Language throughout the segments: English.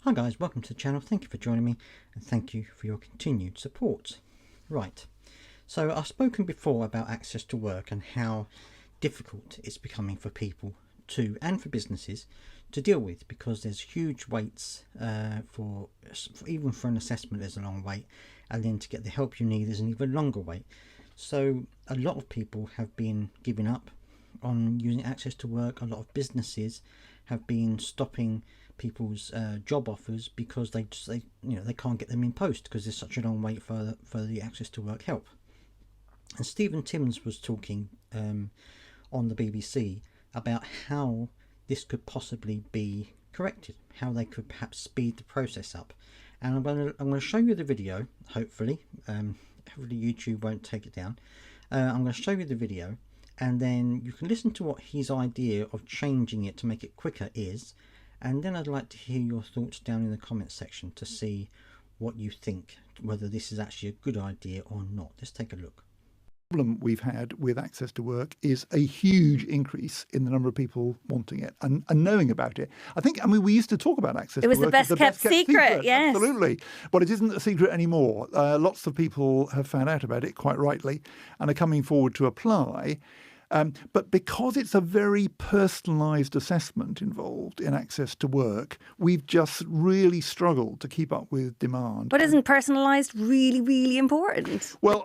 Hi guys, welcome to the channel. Thank you for joining me and thank you for your continued support. Right, so I've spoken before about access to work and how difficult it's becoming for people to, and for businesses, to deal with, because there's huge waits for even for an assessment there's a long wait, and then to get the help you need there's an even longer wait. So a lot of people have been giving up on using access to work. A lot of businesses have been stopping people's job offers because they can't get them in post because there's such a long wait for the access to work help. And Stephen Timms was talking on the BBC about how this could possibly be corrected, how they could perhaps speed the process up. And I'm going to show you the video. Hopefully YouTube won't take it down. I'm going to show you the video, and then you can listen to what his idea of changing it to make it quicker is. And then I'd like to hear your thoughts down in the comments section to see what you think, whether this is actually a good idea or not. Let's take a look. The problem we've had with access to work is a huge increase in the number of people wanting it and knowing about it. I mean, we used to talk about access to work. It was the best kept secret, yes. Absolutely. But it isn't a secret anymore. Lots of people have found out about it, quite rightly, and are coming forward to apply. But because it's a very personalised assessment involved in access to work, we've just really struggled to keep up with demand. But isn't personalised really, really important? Well,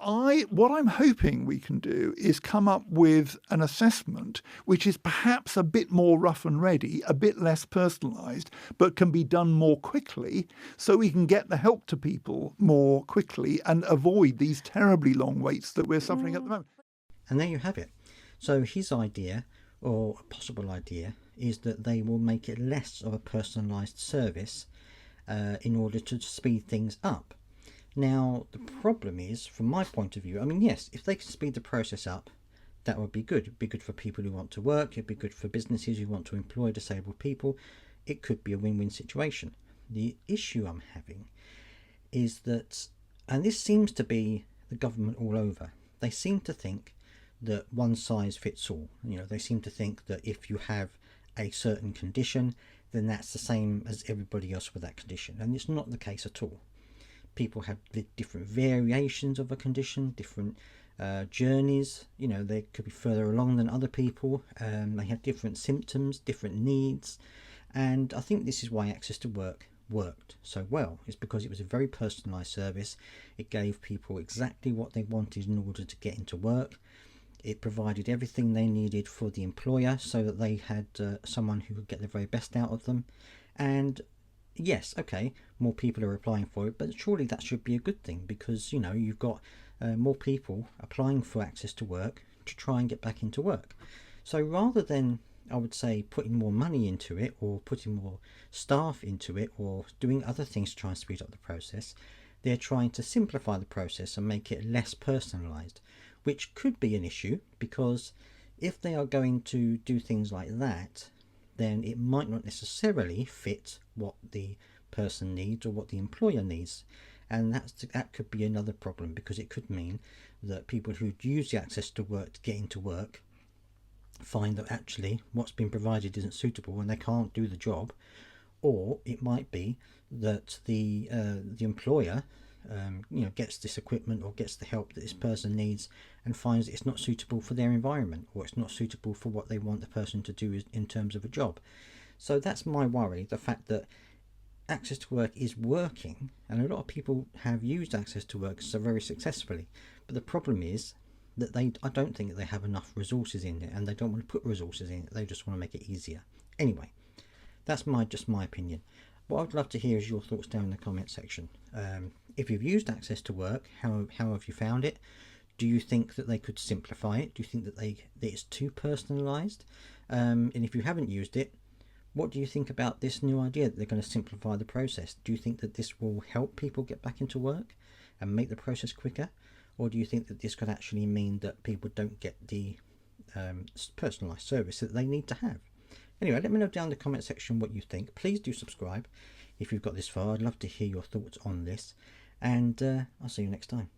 what I'm hoping we can do is come up with an assessment which is perhaps a bit more rough and ready, a bit less personalised, but can be done more quickly, so we can get the help to people more quickly and avoid these terribly long waits that we're suffering at the moment. And there you have it. So his idea, or a possible idea, is that they will make it less of a personalised service in order to speed things up. Now, the problem is, from my point of view, I mean, yes, if they can speed the process up, that would be good. It'd be good for people who want to work. It'd be good for businesses who want to employ disabled people. It could be a win-win situation. The issue I'm having is that, and this seems to be the government all over, they seem to think that one size fits all. They seem to think that if you have a certain condition, then that's the same as everybody else with that condition, and it's not the case at all. People have different variations of a condition, different journeys. They could be further along than other people. They have different symptoms, different needs, and I think this is why access to work worked so well. It's because it was a very personalised service. It gave people exactly what they wanted in order to get into work. It provided everything they needed for the employer so that they had someone who could get the very best out of them. And yes, okay, more people are applying for it, but surely that should be a good thing, because you've got more people applying for access to work to try and get back into work. So rather than, I would say, putting more money into it or putting more staff into it or doing other things to try and speed up the process, they're trying to simplify the process and make it less personalised, which could be an issue, because if they are going to do things like that, then it might not necessarily fit what the person needs or what the employer needs. And that could be another problem, because it could mean that people who use the access to work to get into work find that actually what's been provided isn't suitable and they can't do the job. Or it might be that the employer gets this equipment or gets the help that this person needs and finds that it's not suitable for their environment, or it's not suitable for what they want the person to do in terms of a job. So that's my worry, the fact that access to work is working, and a lot of people have used access to work so very successfully, but the problem is that I don't think that they have enough resources in it, and they don't want to put resources in it. They just want to make it easier. Anyway, that's just my opinion. What I'd love to hear is your thoughts down in the comment section. If you've used access to work, how have you found it? Do you think that they could simplify it? Do you think that it's too personalised? And if you haven't used it, what do you think about this new idea that they're going to simplify the process? Do you think that this will help people get back into work and make the process quicker? Or do you think that this could actually mean that people don't get the personalised service that they need to have? Anyway, let me know down in the comment section what you think. Please do subscribe if you've got this far. I'd love to hear your thoughts on this, and I'll see you next time.